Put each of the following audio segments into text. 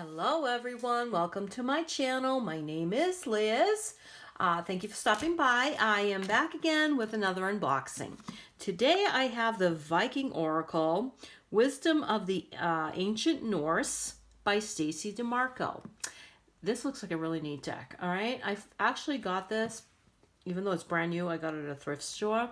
Hello everyone, welcome to my channel. My name is Liz. Thank you for stopping by. I am back again with another unboxing. Today I have the Viking Oracle, Wisdom of the Ancient Norse by Stacey Demarco. This looks like a really neat deck, all right? I actually got this, even though it's brand new, I got it at a thrift store.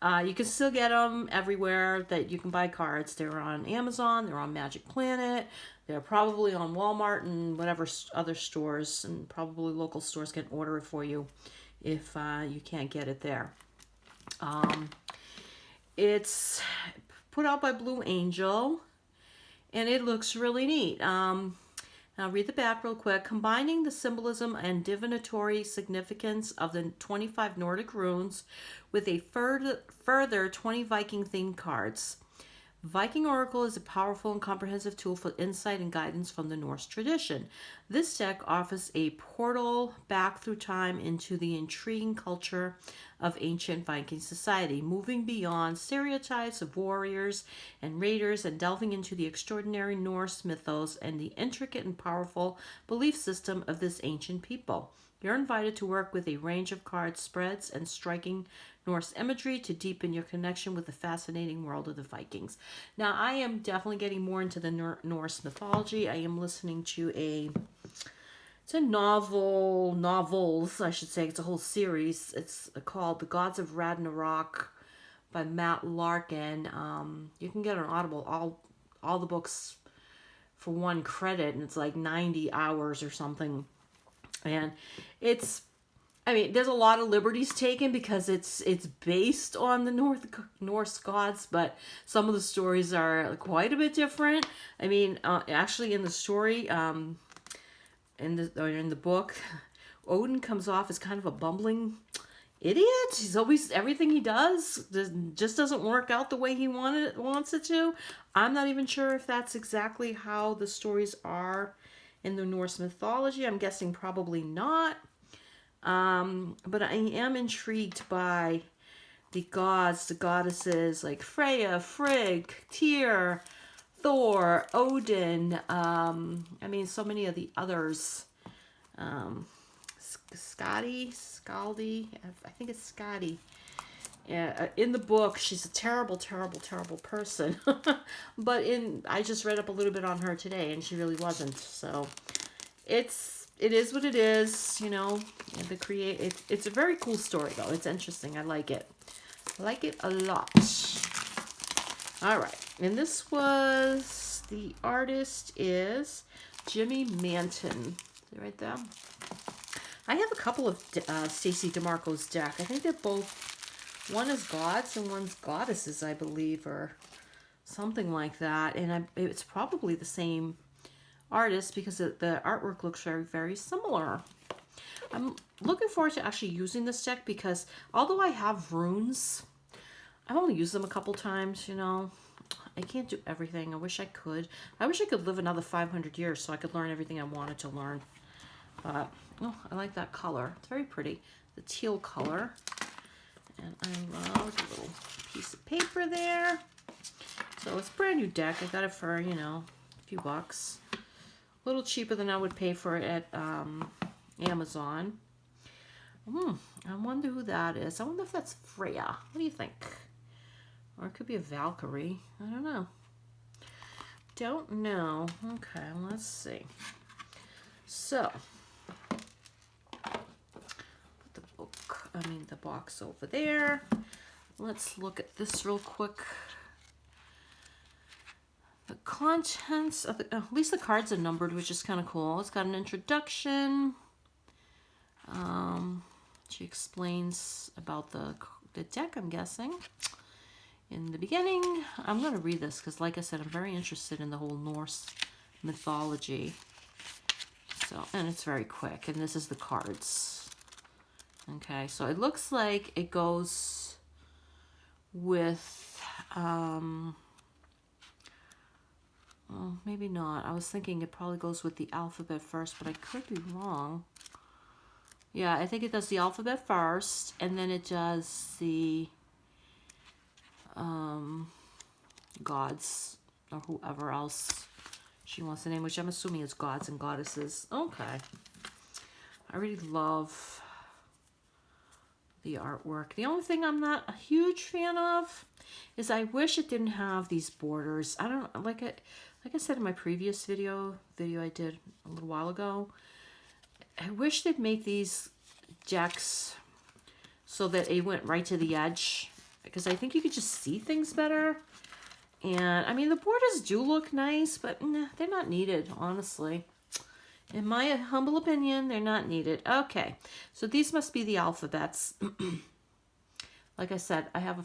You can still get them everywhere that you can buy cards. They're on Amazon, they're on Magic Planet, they're probably on Walmart and whatever other stores, and probably local stores can order it for you if you can't get it there. It's put out by Blue Angel, and it looks really neat. Now read the back real quick. Combining the symbolism and divinatory significance of the 25 Nordic runes with a further 20 Viking-themed cards. Viking Oracle is a powerful and comprehensive tool for insight and guidance from the Norse tradition. This deck offers a portal back through time into the intriguing culture of ancient Viking society, moving beyond stereotypes of warriors and raiders and delving into the extraordinary Norse mythos and the intricate and powerful belief system of this ancient people. You're invited to work with a range of card spreads and striking Norse imagery to deepen your connection with the fascinating world of the Vikings. Now, I am definitely getting more into the Norse mythology. I am listening to it's a novels, I should say. It's a whole series. It's called The Gods of Ragnarok by Matt Larkin. You can get an Audible, all the books for one credit, and it's like 90 hours or something. And there's a lot of liberties taken because it's based on the Norse gods, but some of the stories are quite a bit different. Actually, in the story, in the book, Odin comes off as kind of a bumbling idiot. He's always, everything he does just doesn't work out the way he wants it to. I'm not even sure if that's exactly how the stories are in the Norse mythology. I'm guessing probably not. But I am intrigued by the gods, the goddesses like Freya, Frigg, Tyr, Thor, Odin. So many of the others. Scaldi. I think it's Scotty. Yeah, in the book, she's a terrible, terrible, terrible person. But I just read up a little bit on her today, and she really wasn't. So it is what it is, you know. It's a very cool story though. It's interesting. I like it. I like it a lot. All right, and the artist is Jimmy Manton. Is it right there? I have a couple of Stacey Demarco's deck. I think they're both. One is gods and one's goddesses, I believe, or something like that. And it's probably the same artist because the artwork looks very, very similar. I'm looking forward to actually using this deck because although I have runes, I've only used them a couple times, you know. I can't do everything. I wish I could. I wish I could live another 500 years so I could learn everything I wanted to learn. But, I like that color. It's very pretty. The teal color. And I love the little piece of paper there. So it's a brand new deck. I got it for, a few bucks. A little cheaper than I would pay for it at Amazon. I wonder who that is. I wonder if that's Freya. What do you think? Or it could be a Valkyrie. I don't know. Don't know. Okay, let's see. So, the box over there. Let's look at this real quick. The contents of at least the cards are numbered, which is kind of cool. It's got an introduction. She explains about the deck, I'm guessing. In the beginning, I'm going to read this because, like I said, I'm very interested in the whole Norse mythology. So, and it's very quick. And this is the cards. Okay, so it looks like it goes with, well, maybe not. I was thinking it probably goes with the alphabet first, but I could be wrong. Yeah, I think it does the alphabet first, and then it does the gods or whoever else She wants to name, which I'm assuming is gods and goddesses. Okay. I really love the artwork. The only thing I'm not a huge fan of is I wish it didn't have these borders. I don't like it. Like I said in my previous video I did a little while ago, I wish they'd make these decks so that it went right to the edge, because I think you could just see things better. And I mean, the borders do look nice, but nah, they're not needed, honestly. In my humble opinion, they're not needed. Okay, so these must be the alphabets. Like I said, I have a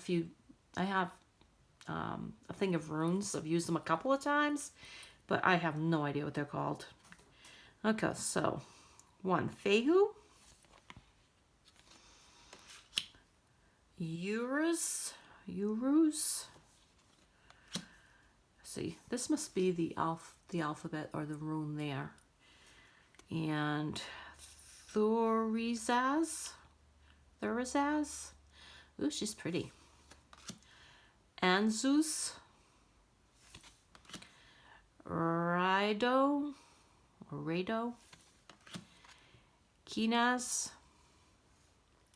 thing of runes. I've used them a couple of times, but I have no idea what they're called. Okay, so 1, Fehu. Urus. See, this must be the alphabet or the rune there. And Thurizaz. Ooh, she's pretty. Anzus. Rado. Kinaz.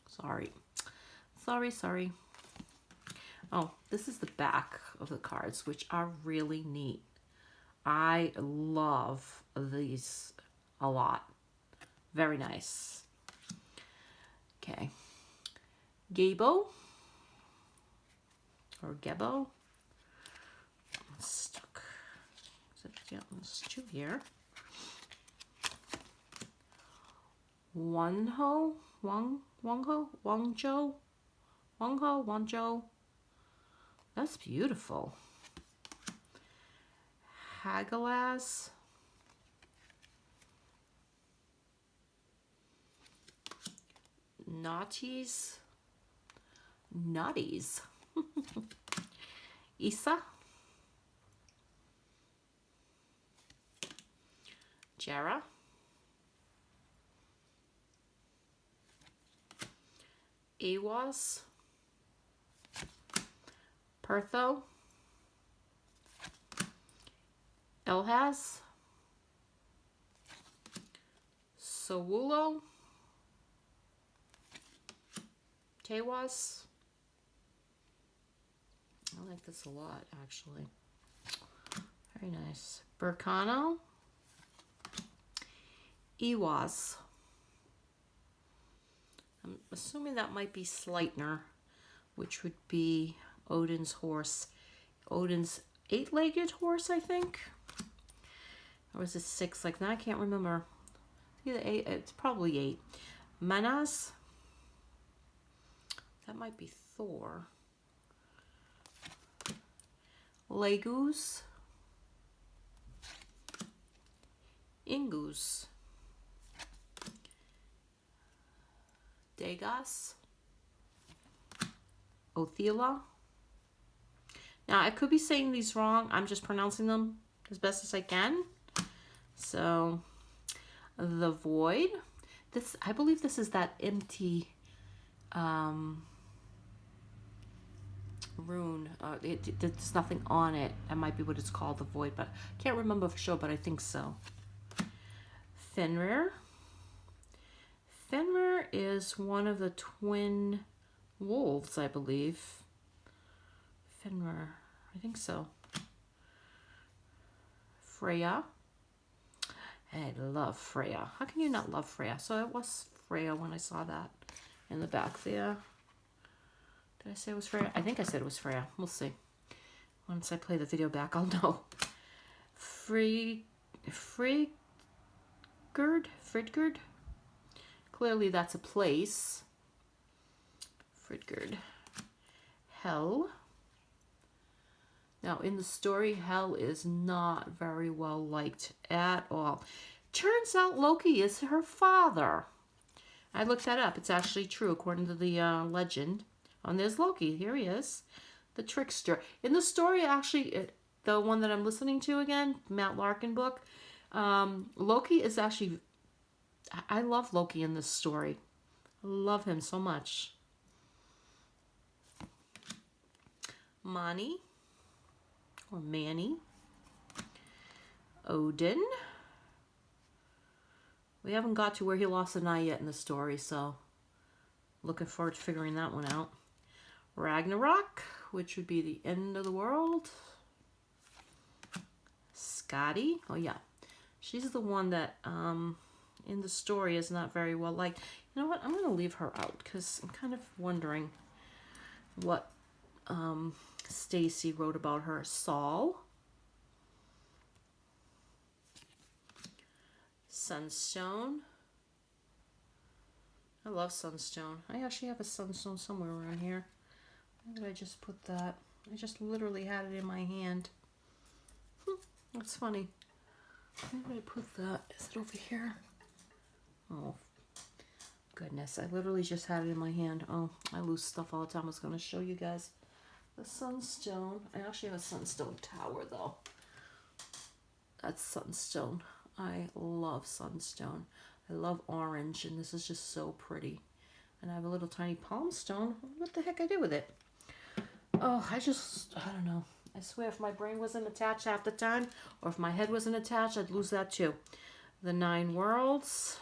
Sorry. Oh, this is the back of the cards, which are really neat. I love these a lot. Very nice. Okay. Gebo. Or Gebo. Stuck. Yeah, there's 2 here. Wangzhou. That's beautiful. Hagalaz. Naughties. Isa. Jera. Awas. Pertho. Elhaz. Sowulo. Tewas. I like this a lot, actually. Very nice. Burkano. Ewas. I'm assuming that might be Sleipnir, which would be Odin's horse. Odin's 8-legged horse, I think. Or was it 6? Like that, I can't remember. It's either 8. It's probably 8. Manas. That might be Thor. Legus. Ingus. Degas. Othila. Now, I could be saying these wrong. I'm just pronouncing them as best as I can. So, the Void. This, I believe this is that empty rune. There's nothing on it. That might be what it's called, the Void, but I can't remember for sure, but I think so. Fenrir. Fenrir is one of the twin wolves, I believe. Fenrir, I think so. Freya. I love Freya. How can you not love Freya? So it was Freya when I saw that in the back there. Did I say it was Freya? I think I said it was Freya. We'll see. Once I play the video back, I'll know. Frigerd? Clearly that's a place. Frigerd. Hel. Now in the story, Hel is not very well liked at all. Turns out Loki is her father. I looked that up. It's actually true according to the legend. And there's Loki. Here he is. The trickster. In the story, actually, the one that I'm listening to again, Matt Larkin book, Loki is actually... I love Loki in this story. I love him so much. Mani. Or Manny. Odin. We haven't got to where he lost an eye yet in the story, so looking forward to figuring that one out. Ragnarok, which would be the end of the world. Scotty. Oh, yeah. She's the one that in the story is not very well liked. You know what? I'm going to leave her out because I'm kind of wondering what Stacey wrote about her. Saul. Sunstone. I love Sunstone. I actually have a Sunstone somewhere around here. Where did I just put that? I just literally had it in my hand. That's funny. Where did I put that? Is it over here? Oh, goodness. I literally just had it in my hand. Oh, I lose stuff all the time. I was going to show you guys the Sunstone. I actually have a Sunstone tower, though. That's Sunstone. I love Sunstone. I love orange, and this is just so pretty. And I have a little tiny palm stone. What the heck I do with it? Oh, I don't know. I swear if my brain wasn't attached half the time, or if my head wasn't attached, I'd lose that too. The 9 Worlds.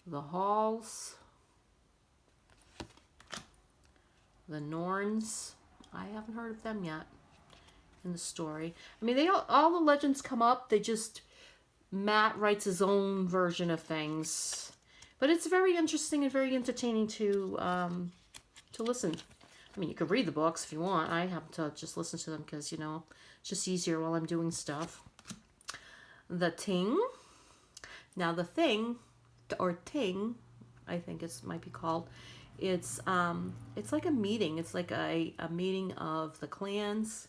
The Halls. The Norns. I haven't heard of them yet in the story. I mean, all the legends come up. They just, Matt writes his own version of things. But it's very interesting and very entertaining to listen. I mean, you could read the books if you want. I happen to just listen to them because, you know, it's just easier while I'm doing stuff. The Ting. Now, the Thing, or Ting, I think it might be called. It's like a meeting. It's like a meeting of the clans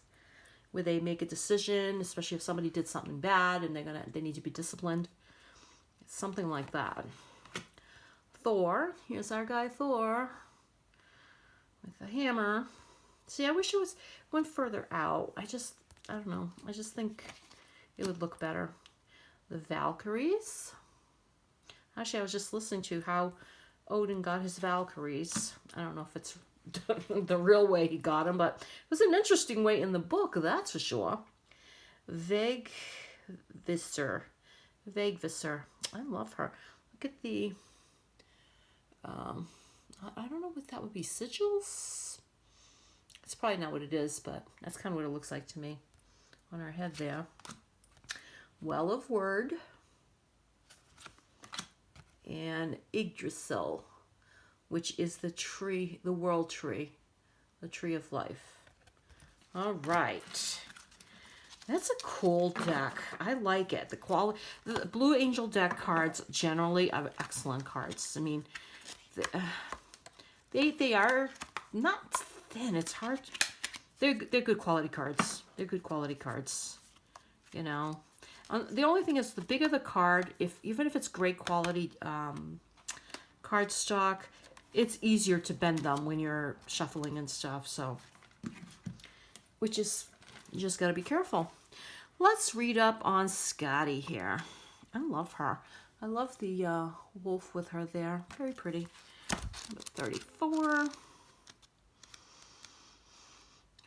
where they make a decision, especially if somebody did something bad and they need to be disciplined. It's something like that. Thor. Here's our guy Thor with a hammer. See, I wish it went further out. I don't know. I just think it would look better. The Valkyries. Actually, I was just listening to how Odin got his Valkyries. I don't know if it's the real way he got them, but it was an interesting way in the book, that's for sure. Vaegvisser. I love her. Look at the I don't know what that would be. Sigils? It's probably not what it is, but that's kind of what it looks like to me on her head there. Well of Word. And Yggdrasil, which is the tree, the world tree, the tree of life. All right. That's a cool deck. I like it. The Blue Angel deck cards generally are excellent cards. I mean, they are not thin. It's hard. They're good quality cards. They're good quality cards. You know. The only thing is, the bigger the card, even if it's great quality card stock, it's easier to bend them when you're shuffling and stuff. So, which is, you just got to be careful. Let's read up on Scotty here. I love her. I love the wolf with her there. Very pretty. Number 34.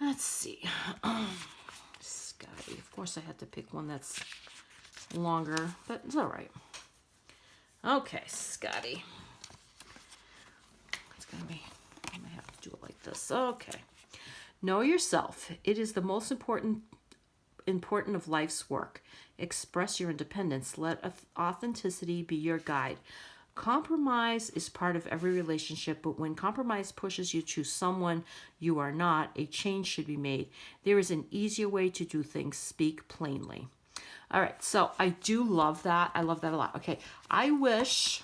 Let's see. Scotty. Of course, I had to pick one that's longer, but it's all right. Okay, Scotty. It's gonna be, I might have to do it like this. Okay. Know yourself. It is the most important of life's work. Express your independence. Let authenticity be your guide. Compromise is part of every relationship, but when compromise pushes you to someone you are not, a change should be made. There is an easier way to do things. Speak plainly. All right, so I do love that. I love that a lot. Okay, I wish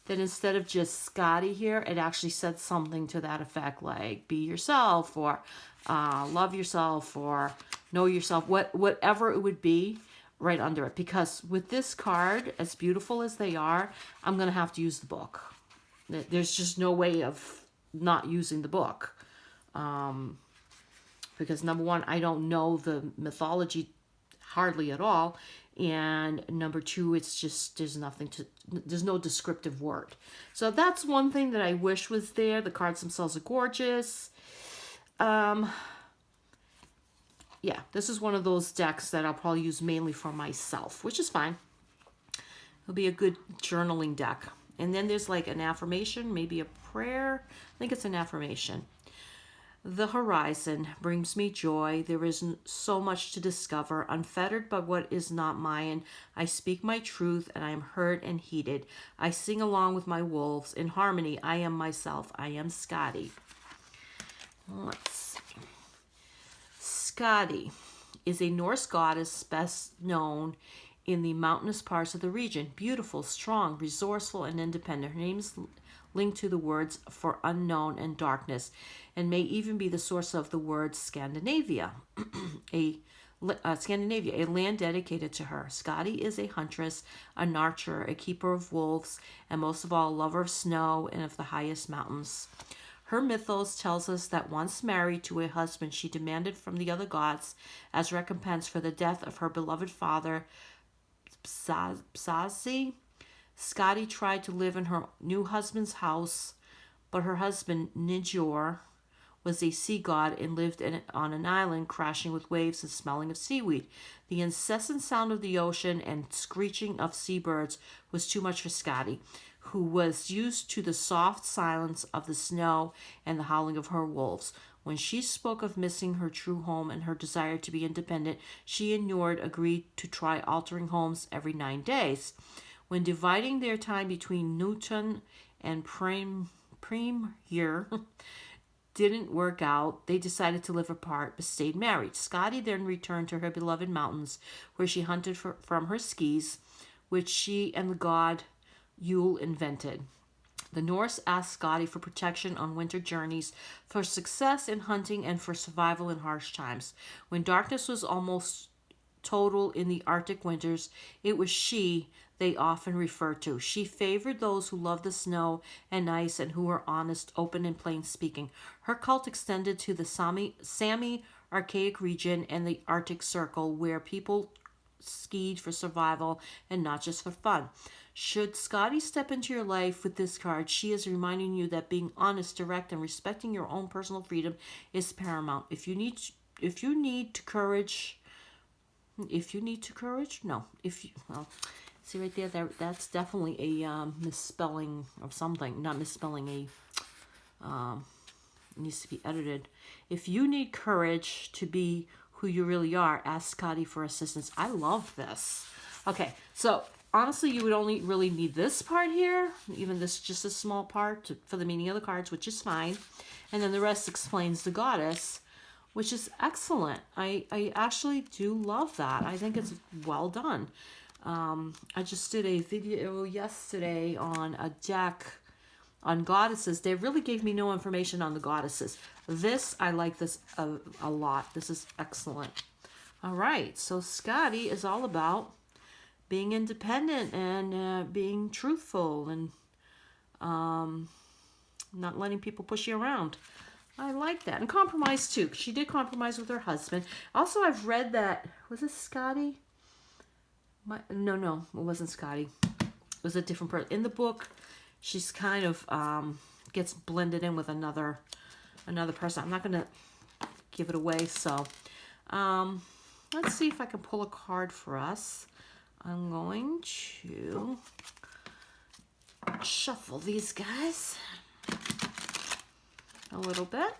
that instead of just Scotty here, it actually said something to that effect, like be yourself, or love yourself, or know yourself, whatever it would be right under it. Because with this card, as beautiful as they are, I'm going to have to use the book. There's just no way of not using the book. Because number one, I don't know the mythology hardly at all, and number two, it's just there's no descriptive word. So that's one thing that I wish was there. The cards themselves are gorgeous. yeah, this is one of those decks that I'll probably use mainly for myself, which is fine. It'll be a good journaling deck. And then there's like an affirmation, maybe a prayer. I think it's an affirmation. The horizon brings me joy. There is so much to discover. Unfettered by what is not mine, I speak my truth and I am heard and heeded. I sing along with my wolves. In harmony, I am myself. I am Scotty. Let's see. Scotty is a Norse goddess best known in the mountainous parts of the region. Beautiful, strong, resourceful, and independent. Her name is linked to the words for unknown and darkness, and may even be the source of the word Scandinavia, a land dedicated to her. Scotty is a huntress, a nurturer, a keeper of wolves, and most of all, a lover of snow and of the highest mountains. Her mythos tells us that once married to a husband, she demanded from the other gods, as recompense for the death of her beloved father, Psazi. Scotty tried to live in her new husband's house, but her husband, Nijor, was a sea god and lived on an island, crashing with waves and smelling of seaweed. The incessant sound of the ocean and screeching of seabirds was too much for Scotty, who was used to the soft silence of the snow and the howling of her wolves. When she spoke of missing her true home and her desire to be independent, she and Njord agreed to try altering homes every 9 days. When dividing their time between Newton and Premier didn't work out, they decided to live apart but stayed married. Scotty then returned to her beloved mountains, where she hunted from her skis, which she and the god Yule invented. The Norse asked Scotty for protection on winter journeys, for success in hunting, and for survival in harsh times. When darkness was almost total in the Arctic winters, it was she they often referred to. She favored those who loved the snow and ice and who were honest, open, and plain speaking. Her cult extended to the Sami archaic region and the Arctic Circle, where people skied for survival and not just for fun. Should Scotty step into your life with this card, she is reminding you that being honest, direct, and respecting your own personal freedom is paramount. If you need courage, see right there, that's definitely a misspelling of something. Not misspelling, needs to be edited. If you need courage to be who you really are, ask Scotty for assistance. I love this. Okay, so honestly, you would only really need this part here, even this just a small part for the meaning of the cards, which is fine. And then the rest explains the goddess, which is excellent. I actually do love that. I think it's well done. I just did a video yesterday on a deck on goddesses. They really gave me no information on the goddesses. I like this a lot. This is excellent. All right, so Scotty is all about being independent and being truthful and not letting people push you around. I like that. And compromise too. She did compromise with her husband. Also, I've read that, was it Scotty? No, it wasn't Scotty. It was a different person. In the book, she's kind of gets blended in with another person. I'm not going to give it away. So let's see if I can pull a card for us. I'm going to shuffle these guys a little bit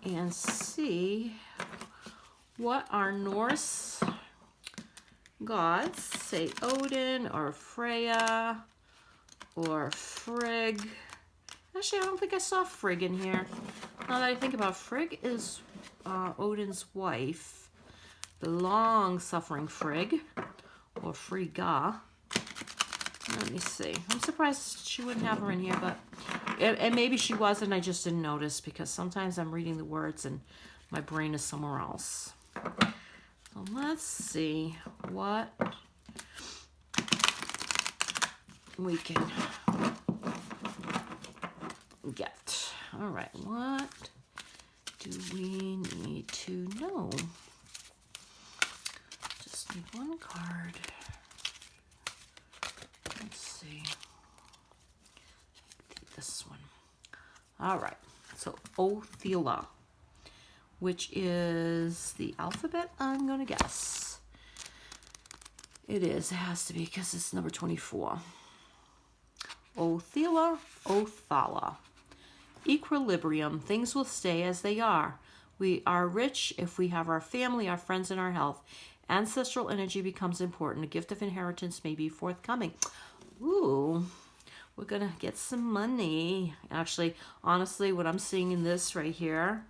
and see what our Norse gods, say Odin or Freya or Frigg. Actually, I don't think I saw Frigg in here. Now that I think about it, Frigg is Odin's wife. The long-suffering Frigg, or Frigga. Let me see. I'm surprised she wouldn't have her in here, but and maybe she was, and I just didn't notice because sometimes I'm reading the words and my brain is somewhere else. So let's see what we can get. All right, what do we need to know? Just need one card. Let's see. This one. All right. So Othila. which is the alphabet, I'm going to guess. It is. It has to be because it's number 24. Othila, Othala. Equilibrium. Things will stay as they are. We are rich if we have our family, our friends, and our health. Ancestral energy becomes important. A gift of inheritance may be forthcoming. Ooh, we're going to get some money. Actually, honestly, what I'm seeing in this right here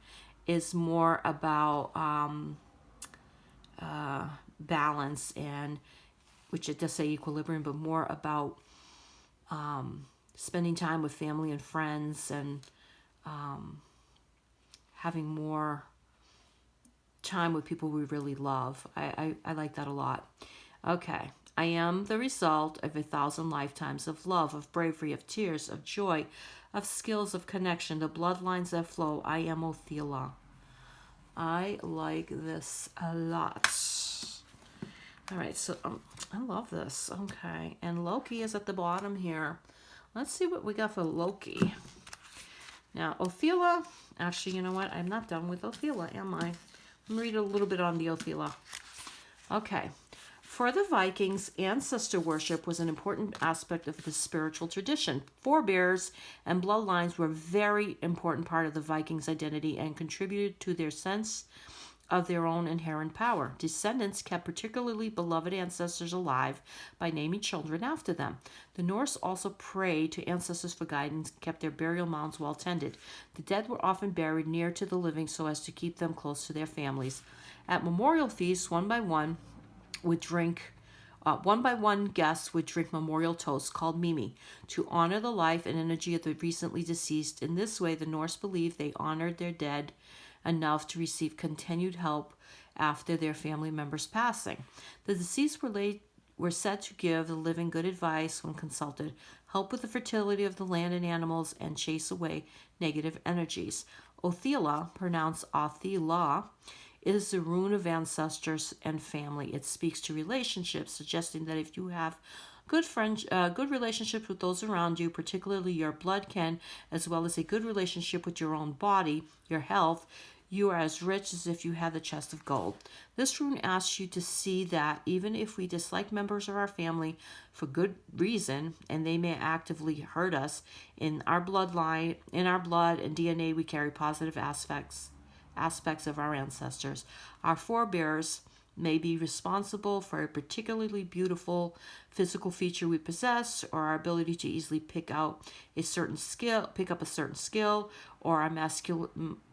is more about balance, and which it does say equilibrium, but more about spending time with family and friends, and having more time with people we really love. I like that a lot. Okay. I am the result of 1,000 lifetimes of love, of bravery, of tears, of joy, of skills, of connection, the bloodlines that flow. I am Othila. I like this a lot. All right, so I love this. Okay, and Loki is at the bottom here. Let's see what we got for Loki. Now, Othila, actually, you know what? I'm not done with Othila, am I? Let me read a little bit on the Othila. Okay. For the Vikings, ancestor worship was an important aspect of the spiritual tradition. Forebears and bloodlines were a very important part of the Vikings' identity and contributed to their sense of their own inherent power. Descendants kept particularly beloved ancestors alive by naming children after them. The Norse also prayed to ancestors for guidance and kept their burial mounds well tended. The dead were often buried near to the living so as to keep them close to their families. At memorial feasts, one by one guests would drink memorial toasts called mimi to honor the life and energy of the recently deceased. In this way, the Norse believed they honored their dead enough to receive continued help after their family members' passing. The deceased were said to give the living good advice when consulted, help with the fertility of the land and animals, and chase away negative energies. Othila, pronounced Othila, is the rune of ancestors and family. It speaks to relationships, suggesting that if you have good relationships with those around you, particularly your blood kin, as well as a good relationship with your own body, your health, you are as rich as if you had the chest of gold. This rune asks you to see that even if we dislike members of our family for good reason, and they may actively hurt us, in our bloodline, in our blood and DNA, we carry positive aspects of our ancestors. Our forebears may be responsible for a particularly beautiful physical feature we possess, or our ability to easily pick up a certain skill, or our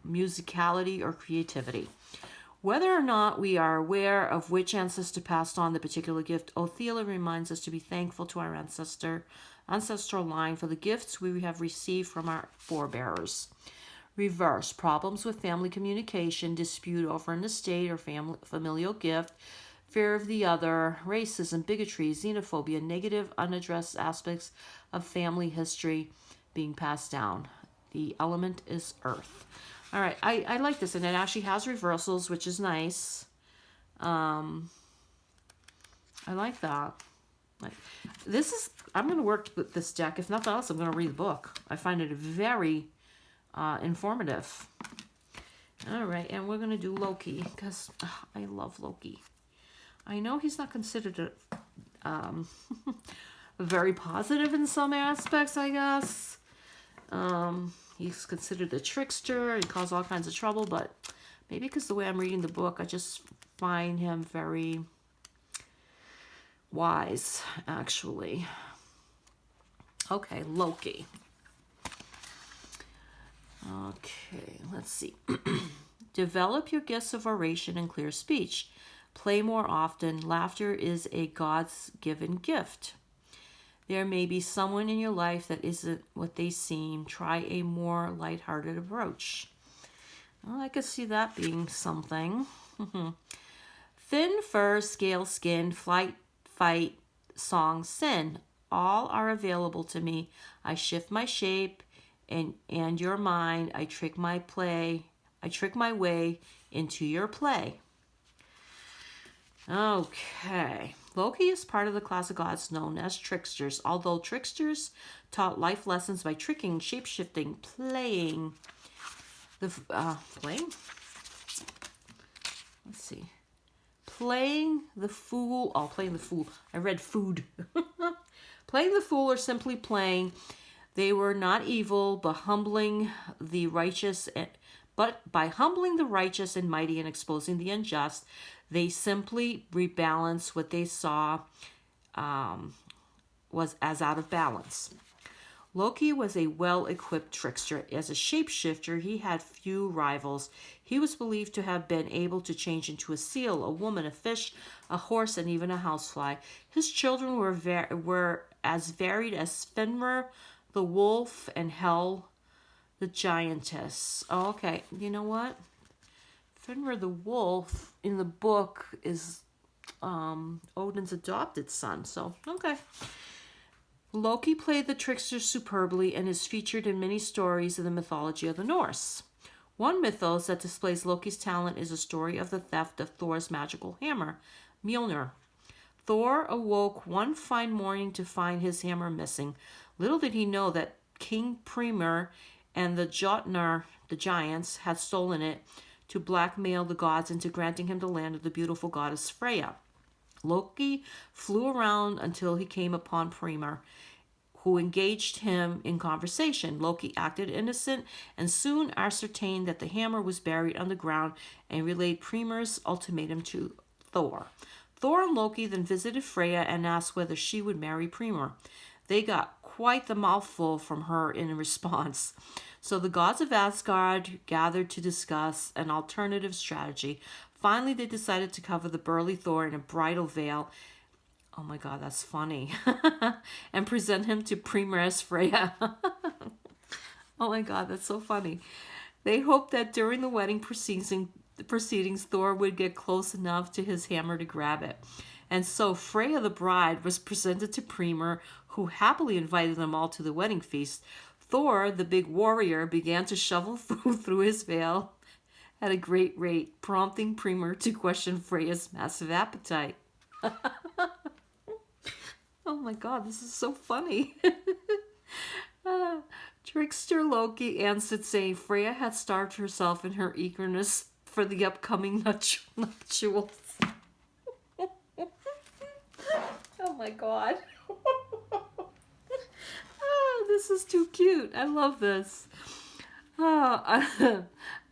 musicality or creativity. Whether or not we are aware of which ancestor passed on the particular gift, Othila reminds us to be thankful to our ancestral line for the gifts we have received from our forebears. Reverse, problems with family communication, dispute over an estate or familial gift, fear of the other, racism, bigotry, xenophobia, negative unaddressed aspects of family history being passed down. The element is earth. All right, I like this, and it actually has reversals, which is nice. I like that. I'm going to work with this deck. If nothing else, I'm going to read the book. I find it very informative. All right, and we're going to do Loki, because I love Loki. I know he's not considered very positive in some aspects, I guess. He's considered a trickster. He caused all kinds of trouble, but maybe because the way I'm reading the book, I just find him very wise, actually. Okay, Loki. Okay, let's see. Develop your gifts of oration and clear speech. Play more often. Laughter is a God's given gift. There may be someone in your life that isn't what they seem. Try a more lighthearted approach. Well, I could see that being something. Thin fur, scale skin, flight, fight, song, sin. All are available to me. I shift my shape and your mind. I trick my way into your play. Okay. Loki is part of the class of gods known as tricksters. Although tricksters taught life lessons by tricking, shape-shifting, playing. Playing? let's see. Playing the fool. Oh, playing the fool. I read food. Playing the fool or simply playing. They were not evil, but humbling the righteous. But by humbling the righteous and mighty and exposing the unjust, they simply rebalanced what they saw was as out of balance. Loki was a well-equipped trickster. As a shapeshifter, he had few rivals. He was believed to have been able to change into a seal, a woman, a fish, a horse, and even a housefly. His children were as varied as Fenrir, the wolf, and Hel, the giantess. Oh, okay. You know what? Fenrir the wolf in the book is Odin's adopted son. So, okay. Loki played the trickster superbly and is featured in many stories in the mythology of the Norse. One mythos that displays Loki's talent is a story of the theft of Thor's magical hammer, Mjolnir. Thor awoke one fine morning to find his hammer missing. Little did he know that King Primir and the Jotnar, the giants, had stolen it to blackmail the gods into granting him the land of the beautiful goddess Freya. Loki flew around until he came upon Primir, who engaged him in conversation. Loki acted innocent and soon ascertained that the hammer was buried underground and relayed Primir's ultimatum to Thor. Thor and Loki then visited Freya and asked whether she would marry Primir. They got quite the mouthful from her in response. So the gods of Asgard gathered to discuss an alternative strategy. Finally, they decided to cover the burly Thor in a bridal veil. Oh my God, that's funny. And present him to Primir as Freya. Oh my God, that's so funny. They hoped that during the wedding proceedings, Thor would get close enough to his hammer to grab it. And so Freya the bride was presented to Primir, who happily invited them all to the wedding feast. Thor, the big warrior, began to shovel through his veil at a great rate, prompting Primir to question Freya's massive appetite. Oh my God, this is so funny. Trickster Loki answered, saying Freya had starved herself in her eagerness for the upcoming nuptials. Oh my God. Oh, this is too cute. I love this.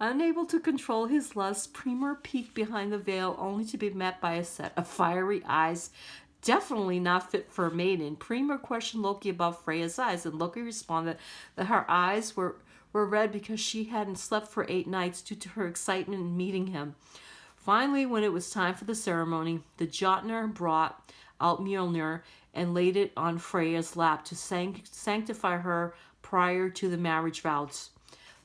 Unable to control his lust, Primir peeked behind the veil only to be met by a set of fiery eyes, definitely not fit for a maiden. Primir questioned Loki about Freya's eyes, and Loki responded that her eyes were red because she hadn't slept for 8 nights due to her excitement in meeting him. Finally, when it was time for the ceremony, the Jotnar brought out Mjolnir and laid it on Freya's lap to sanctify her prior to the marriage vows.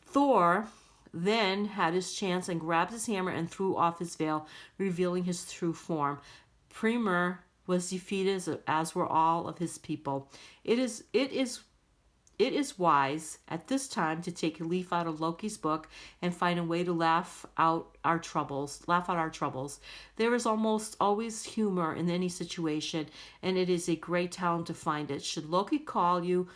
Thor then had his chance and grabbed his hammer and threw off his veil, revealing his true form. Primir was defeated, as were all of his people. It is wise at this time to take a leaf out of Loki's book and find a way to laugh out our troubles. There is almost always humor in any situation, and it is a great talent to find it. Should Loki call you,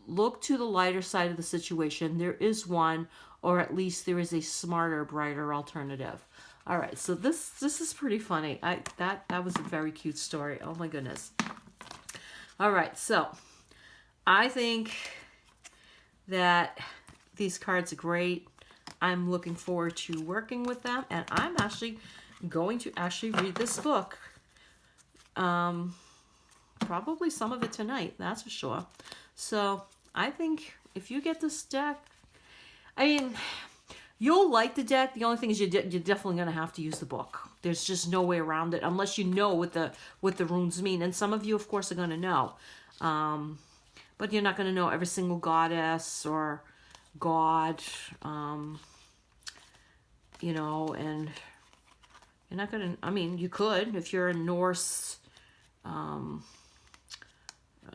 look to the lighter side of the situation. There is one, or at least there is a smarter, brighter alternative. All right, so this is pretty funny. That was a very cute story. Oh my goodness. All right, so I think that these cards are great. I'm looking forward to working with them, and I'm actually going to read this book. Probably some of it tonight, that's for sure. So I think if you get this deck, I mean, you'll like the deck. The only thing is you're definitely going to have to use the book. There's just no way around it unless you know what the runes mean. And some of you, of course, are going to know. But you're not going to know every single goddess or god, and you're not going to, I mean, you could, if you're a Norse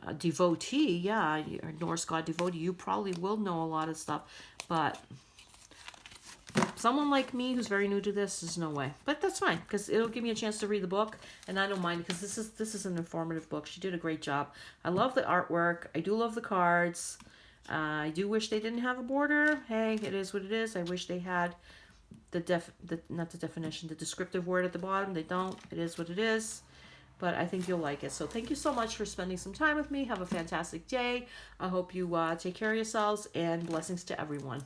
a devotee, yeah, you're a Norse god devotee, you probably will know a lot of stuff. But someone like me who's very new to this, there's no way. But that's fine, because it'll give me a chance to read the book, and I don't mind, because this is an informative book. She did a great job. I love the artwork. I do love the cards. I do wish they didn't have a border. Hey, it is what it is. I wish they had not the definition, the descriptive word at the bottom. They don't. It is what it is. But I think you'll like it. So thank you so much for spending some time with me. Have a fantastic day. I hope you take care of yourselves, and blessings to everyone.